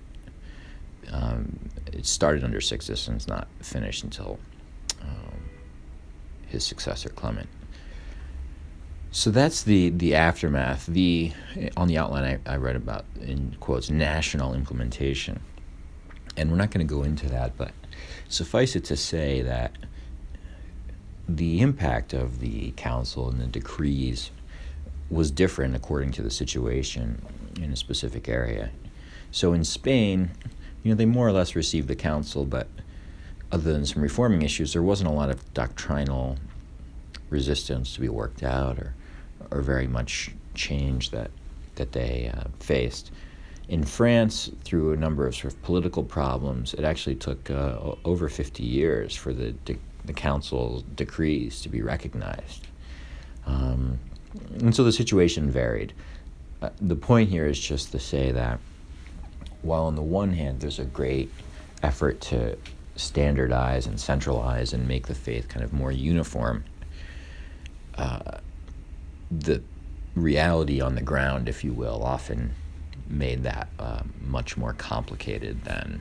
It started under Sixtus and it's not finished until his successor, Clement. So that's the aftermath. On the outline I read about, in quotes, national implementation. And we're not going to go into that, but suffice it to say that the impact of the council and the decrees was different according to the situation in a specific area. So in Spain, they more or less received the council, but other than some reforming issues, there wasn't a lot of doctrinal resistance to be worked out or very much change that they faced. In France, through a number of sort of political problems, it actually took over 50 years for the council's decrees to be recognized. And so the situation varied. The point here is just to say that while on the one hand there's a great effort to standardize and centralize and make the faith kind of more uniform, the reality on the ground, if you will, often made that much more complicated than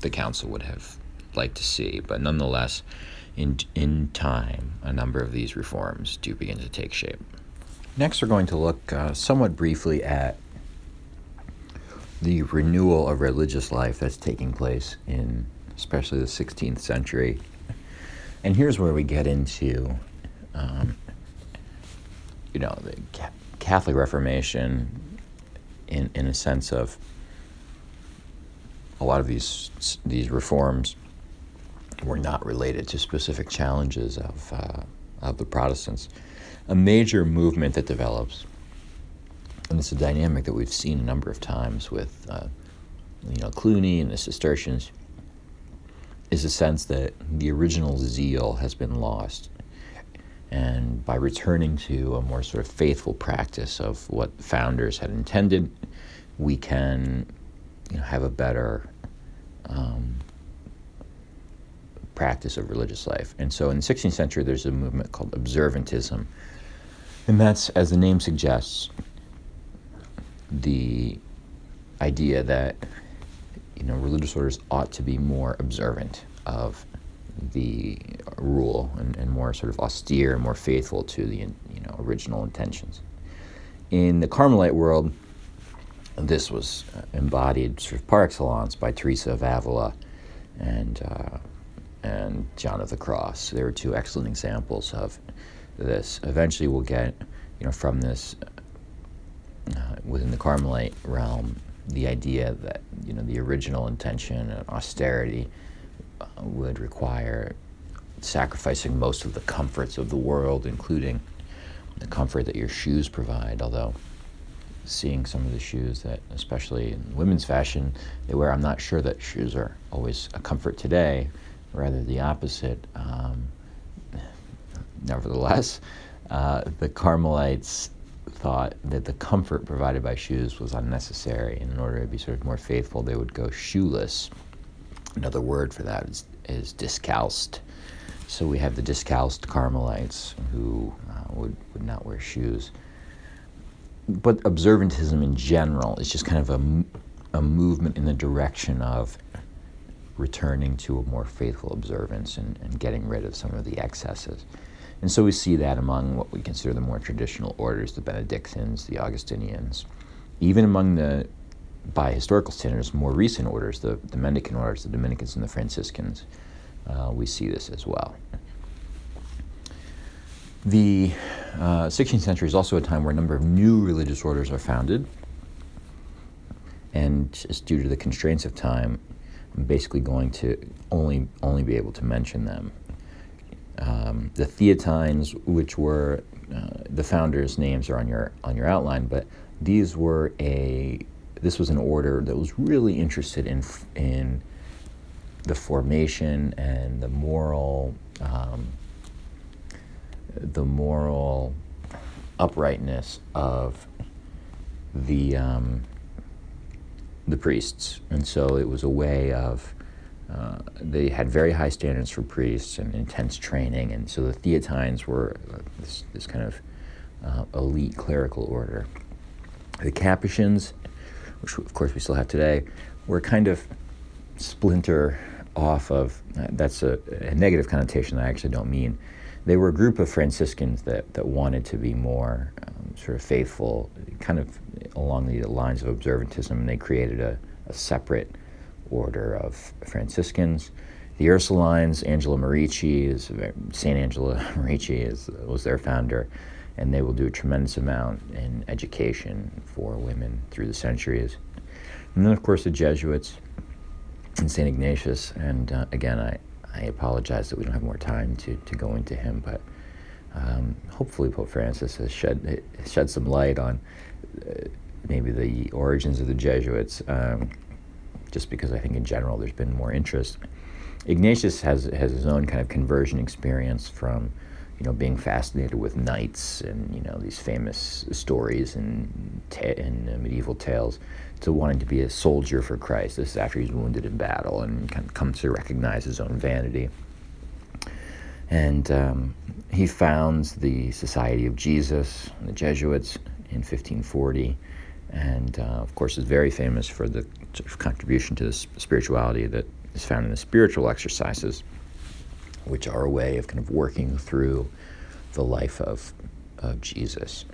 the council would have liked to see. But nonetheless, in time, a number of these reforms do begin to take shape. Next, we're going to look somewhat briefly at the renewal of religious life that's taking place in especially the 16th century. And here's where we get into the Catholic Reformation in a sense of a lot of these reforms were not related to specific challenges of the Protestants. A major movement that develops, and it's a dynamic that we've seen a number of times with Cluny and the Cistercians, is a sense that the original zeal has been lost. And by returning to a more sort of faithful practice of what the founders had intended, we can have a better practice of religious life. And so in the 16th century, there's a movement called observantism. And that's, as the name suggests, the idea that religious orders ought to be more observant of the rule and more sort of austere, more faithful to the original intentions. In the Carmelite world, this was embodied sort of par excellence by Teresa of Avila and John of the Cross. There were two excellent examples of this. Eventually, we'll get from this within the Carmelite realm the idea that the original intention and austerity would require sacrificing most of the comforts of the world, including the comfort that your shoes provide. Although seeing some of the shoes that, especially in women's fashion, they wear, I'm not sure that shoes are always a comfort today, rather the opposite. Nevertheless, the Carmelites thought that the comfort provided by shoes was unnecessary, and in order to be sort of more faithful, they would go shoeless. Another word for that is discalced. So we have the discalced Carmelites who would not wear shoes. But observantism in general is just kind of a movement in the direction of returning to a more faithful observance and getting rid of some of the excesses. And so we see that among what we consider the more traditional orders, the Benedictines, the Augustinians, even among by historical standards, more recent orders, the Mendicant orders, the Dominicans and the Franciscans, we see this as well. The 16th century is also a time where a number of new religious orders are founded, and just due to the constraints of time, I'm basically going to only be able to mention them. The Theatines, which were the founders' names are on your outline, but this was an order that was really interested in the formation and the moral uprightness of the priests, and so it was a way of They had very high standards for priests and intense training, and so the Theatines were this kind of elite clerical order. The Capuchins, which of course we still have today, were kind of splinter off of, that's a negative connotation that I actually don't mean. They were a group of Franciscans that wanted to be more sort of faithful, kind of along the lines of observantism, and they created a separate order of Franciscans. The Ursulines, Saint Angela Merici was their founder, and they will do a tremendous amount in education for women through the centuries. And then, of course, the Jesuits and St. Ignatius, and again, I apologize that we don't have more time to go into him, but hopefully Pope Francis has shed some light on maybe the origins of the Jesuits, just because I think in general there's been more interest. Ignatius has his own kind of conversion experience from, being fascinated with knights and, these famous stories and medieval tales, to wanting to be a soldier for Christ. This is after he's wounded in battle and kind of comes to recognize his own vanity. And he founds the Society of Jesus, the Jesuits, in 1540, and of course is very famous for the sort of contribution to this spirituality that is found in the spiritual exercises, which are a way of kind of working through the life of Jesus.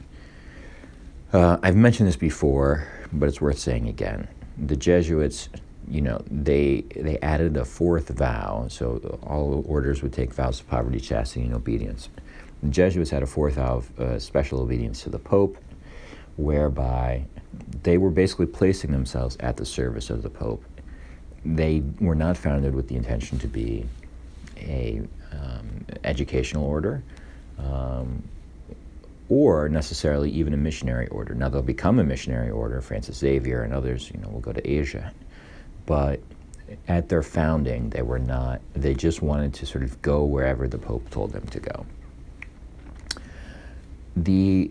I've mentioned this before, but it's worth saying again. The Jesuits, they added a fourth vow, so all orders would take vows of poverty, chastity, and obedience. The Jesuits had a fourth vow of special obedience to the Pope, whereby they were basically placing themselves at the service of the Pope. They were not founded with the intention to be a educational order, or necessarily even a missionary order. Now they'll become a missionary order. Francis Xavier and others, will go to Asia. But at their founding, they were not. They just wanted to sort of go wherever the Pope told them to go. The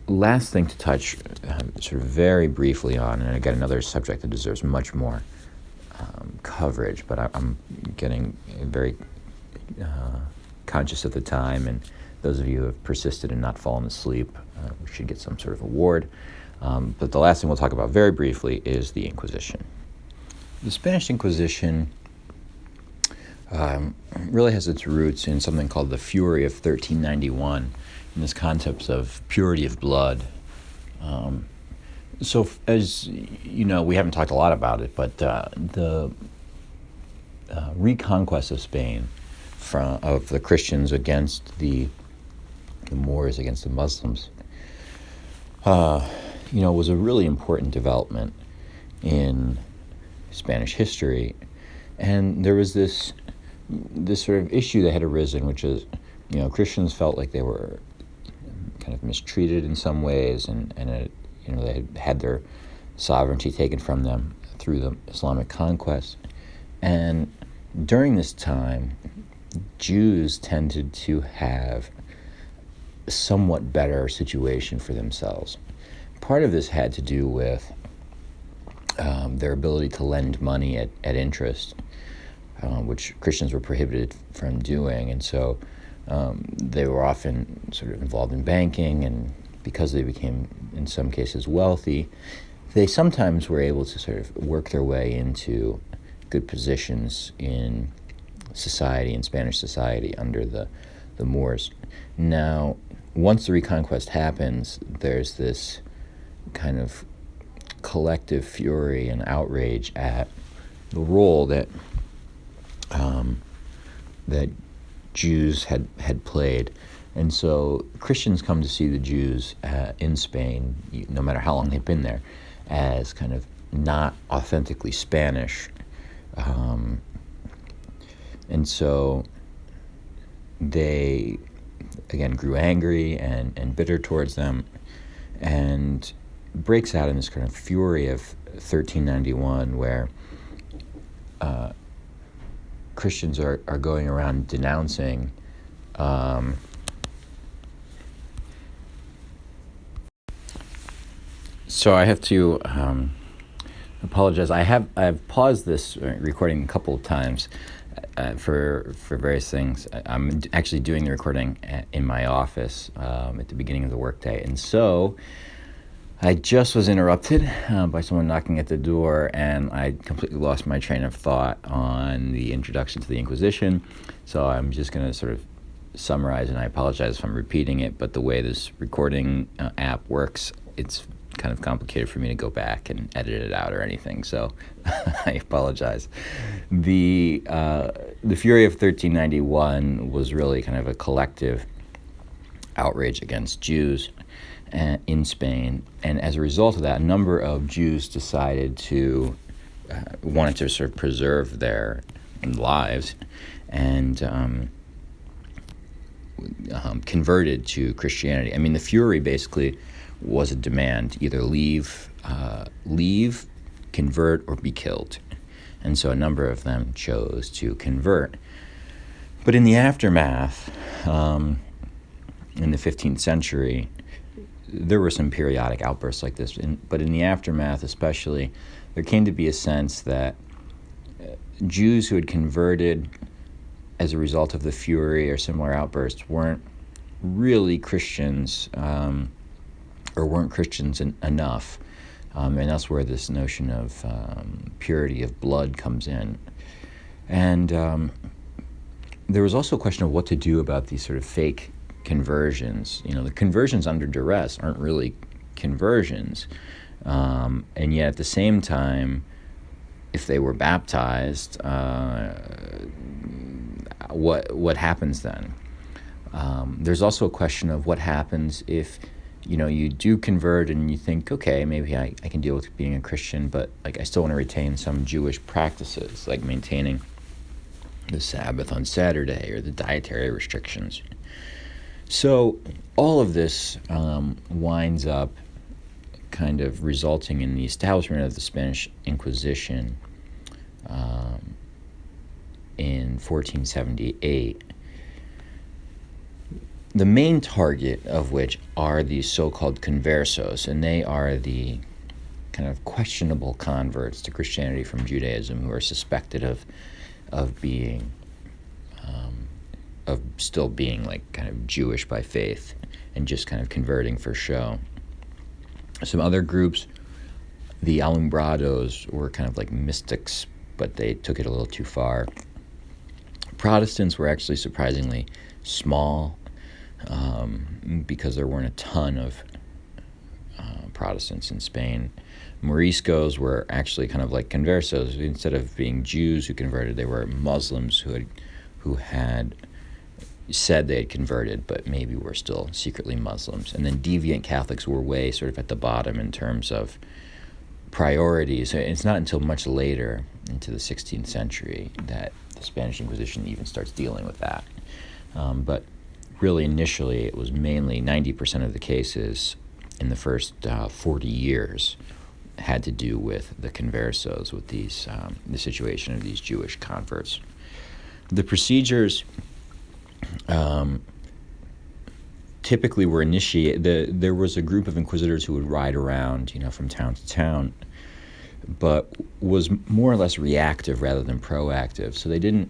last thing to touch sort of very briefly on, and again, another subject that deserves much more coverage, but I'm getting very conscious of the time, and those of you who have persisted and not fallen asleep should get some sort of award. But the last thing we'll talk about very briefly is the Inquisition. The Spanish Inquisition really has its roots in something called the Fury of 1391, in this concept of purity of blood. So as you know, we haven't talked a lot about it, but the reconquest of Spain of the Christians against the Moors, against the Muslims, was a really important development in Spanish history. And there was this sort of issue that had arisen, which is, Christians felt like they were kind of mistreated in some ways, and they had their sovereignty taken from them through the Islamic conquest. And during this time, Jews tended to have a somewhat better situation for themselves. Part of this had to do with their ability to lend money at interest, which Christians were prohibited from doing. And so they were often sort of involved in banking, and because they became, in some cases, wealthy, they sometimes were able to sort of work their way into good positions in society, in Spanish society, under the Moors. Now, once the Reconquest happens, there's this kind of collective fury and outrage at the role that Jews had played. And so Christians come to see the Jews in Spain, no matter how long they've been there, as kind of not authentically Spanish. And so they, again, grew angry and bitter towards them, and breaks out in this kind of fury of 1391, where Christians are going around denouncing so I have to apologize. I've paused this recording a couple of times for various things. I'm actually doing the recording in my office at the beginning of the workday, and so I just was interrupted by someone knocking at the door, and I completely lost my train of thought on the introduction to the Inquisition. So I'm just going to sort of summarize, and I apologize if I'm repeating it, but the way this recording app works, it's kind of complicated for me to go back and edit it out or anything, so I apologize. The Fury of 1391 was really kind of a collective outrage against Jews in Spain, and as a result of that, a number of Jews decided to wanted to sort of preserve their lives, and converted to Christianity. I mean, the Fury basically was a demand: either leave, convert, or be killed. And so a number of them chose to convert. But in the aftermath, in the 15th century, there were some periodic outbursts like this, but in the aftermath especially, there came to be a sense that Jews who had converted as a result of the Fury or similar outbursts weren't really Christians, or weren't Christians enough. And that's where this notion of purity of blood comes in. And there was also a question of what to do about these sort of fake conversions. You know, the conversions under duress aren't really conversions, and yet at the same time, if they were baptized, what happens then? There's also a question of what happens if, you know, you do convert and you think, okay, maybe I can deal with being a Christian, but like I still want to retain some Jewish practices, like maintaining the Sabbath on Saturday or the dietary restrictions. So all of this winds up kind of resulting in the establishment of the Spanish Inquisition in 1478. The main target of which are these so-called conversos, and they are the kind of questionable converts to Christianity from Judaism who are suspected of being of still being like kind of Jewish by faith and just kind of converting for show. Some other groups, the Alumbrados, were kind of like mystics, but they took it a little too far. Protestants were actually surprisingly small, because there weren't a ton of Protestants in Spain. Moriscos were actually kind of like conversos. Instead of being Jews who converted, they were Muslims who had said they had converted, but maybe were still secretly Muslims. And then deviant Catholics were way sort of at the bottom in terms of priorities. It's not until much later, into the 16th century, that the Spanish Inquisition even starts dealing with that. But really, initially, it was mainly 90% of the cases in the first 40 years had to do with the conversos, with these the situation of these Jewish converts. The procedures typically were initiated. There was a group of inquisitors who would ride around, you know, from town to town, but was more or less reactive rather than proactive. So they didn't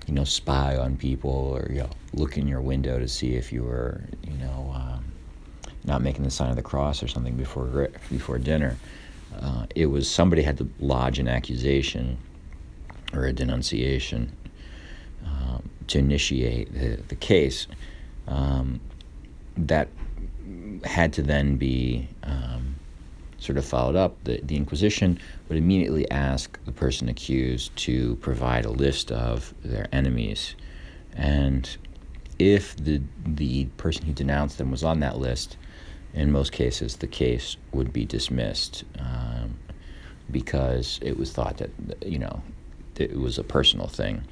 you know, spy on people or, you know, look in your window to see if you were, you know, not making the sign of the cross or something before dinner. It was somebody had to lodge an accusation or a denunciation to initiate the case. That had to then be sort of followed up. The Inquisition would immediately ask the person accused to provide a list of their enemies, and if the person who denounced them was on that list, in most cases the case would be dismissed, because it was thought that, you know, it was a personal thing.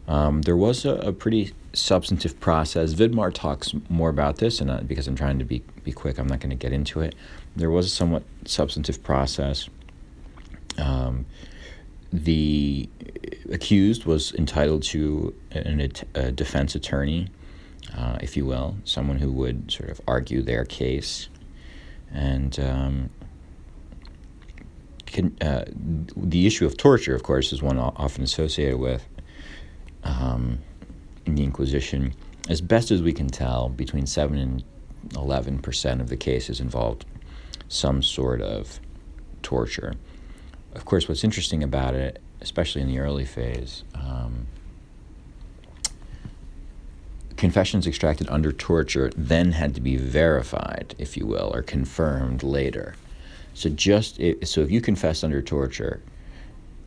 There was a pretty substantive process. Vidmar talks more about this, and because I'm trying to be quick, I'm not going to get into it. There was a somewhat substantive process. The accused was entitled to a defense attorney, if you will, someone who would sort of argue their case. And the issue of torture, of course, is one often associated with in the Inquisition. As best as we can tell, between 7 and 11% of the cases involved some sort of torture. Of course, what's interesting about it, especially in the early phase, confessions extracted under torture then had to be verified, if you will, or confirmed later. So if you confessed under torture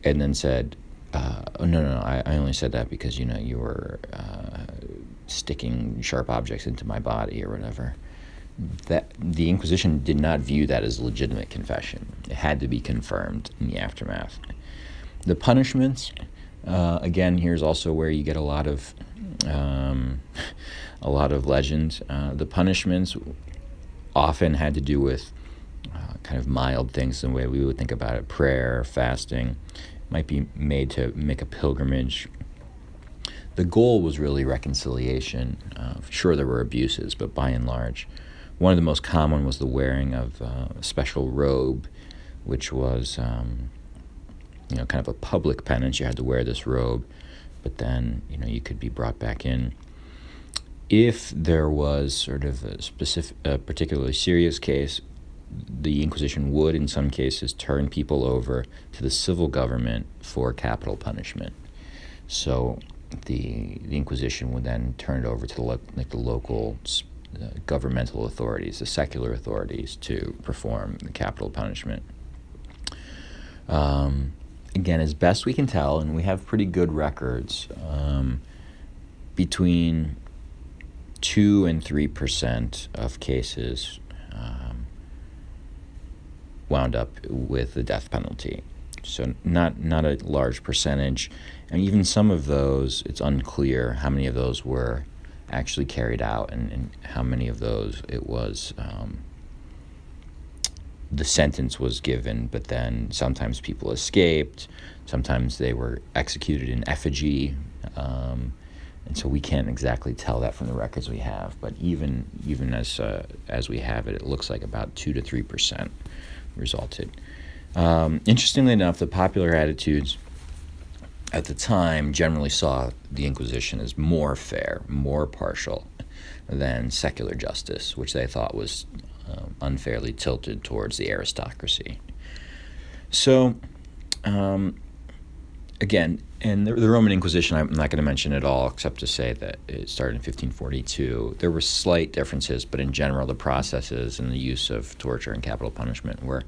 and then said, "Oh no, I only said that because you were sticking sharp objects into my body or whatever," that the Inquisition did not view that as a legitimate confession. It had to be confirmed in the aftermath. The punishments, again, here's also where you get a lot of legend. The punishments often had to do with kind of mild things, the way we would think about it: prayer, fasting, might be made to make a pilgrimage. The goal was really reconciliation. Sure, there were abuses, but by and large, one of the most common was the wearing of a special robe, which was kind of a public penance. You had to wear this robe, but then you could be brought back in. If there was sort of a particularly serious case, the Inquisition would, in some cases, turn people over to the civil government for capital punishment. So the Inquisition would then turn it over to the local governmental authorities, the secular authorities, to perform the capital punishment. Again, as best we can tell, and we have pretty good records, between 2 and 3% of cases wound up with the death penalty. So not a large percentage. And even some of those, it's unclear how many of those were actually carried out and how many of those it was the sentence was given, but then sometimes people escaped, sometimes they were executed in effigy, and so we can't exactly tell that from the records we have. But even as we have it, it looks like about 2 to 3% resulted. Interestingly enough, the popular attitudes at the time generally saw the Inquisition as more fair, more partial than secular justice, which they thought was unfairly tilted towards the aristocracy. So, again, and the Roman Inquisition, I'm not going to mention at all, except to say that it started in 1542. There were slight differences, but in general, the processes and the use of torture and capital punishment were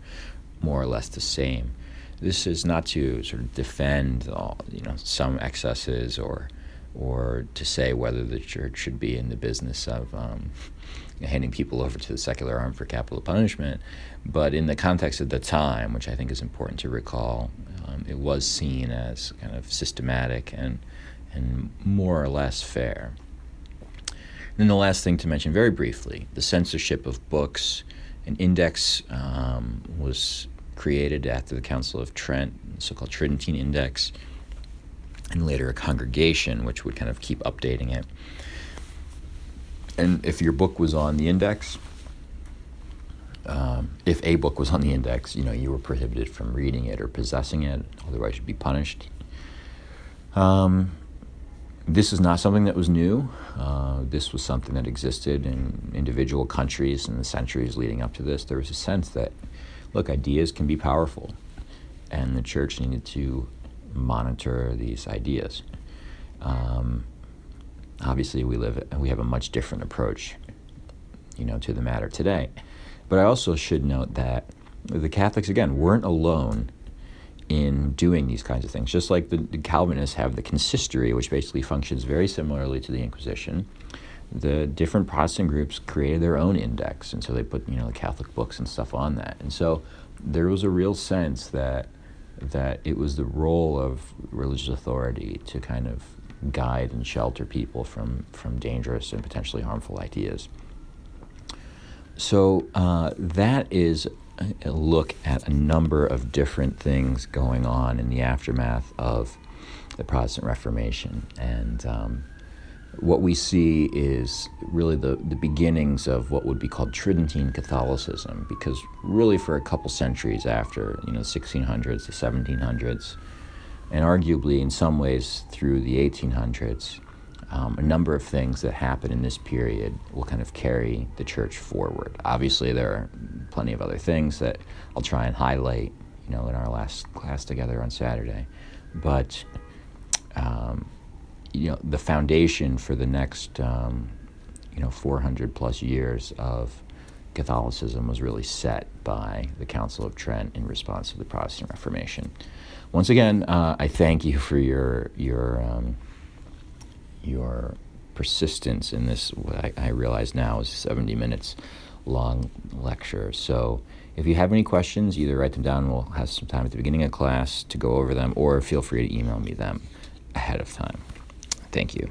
more or less the same. This is not to sort of defend some excesses or to say whether the church should be in the business of handing people over to the secular arm for capital punishment, but in the context of the time, which I think is important to recall, it was seen as kind of systematic and more or less fair. And then the last thing to mention very briefly, the censorship of books. An index was created after the Council of Trent, the so-called Tridentine Index, and later a congregation which would kind of keep updating it. And if your book was on the index, if a book was on the index, you were prohibited from reading it or possessing it, otherwise you'd be punished. This is not something that was new. This was something that existed in individual countries in the centuries leading up to this. There was a sense that, look, ideas can be powerful, and the church needed to monitor these ideas. Obviously, we have a much different approach, to the matter today. But I also should note that the Catholics, again, weren't alone in doing these kinds of things. Just like the Calvinists have the consistory, which basically functions very similarly to the Inquisition, the different Protestant groups created their own index, and so they put the Catholic books and stuff on that. And so there was a real sense that it was the role of religious authority to kind of guide and shelter people from dangerous and potentially harmful ideas. So that is a look at a number of different things going on in the aftermath of the Protestant Reformation. And what we see is really the beginnings of what would be called Tridentine Catholicism, because really for a couple centuries after, the 1600s, the 1700s, and arguably in some ways through the 1800s, a number of things that happen in this period will kind of carry the church forward. Obviously, there are plenty of other things that I'll try and highlight, in our last class together on Saturday. But, the foundation for the next, 400 plus years of Catholicism was really set by the Council of Trent in response to the Protestant Reformation. Once again, I thank you for your persistence in this, what I realize now is 70 minutes long lecture. So if you have any questions, either write them down, we'll have some time at the beginning of class to go over them, or feel free to email me them ahead of time. Thank you.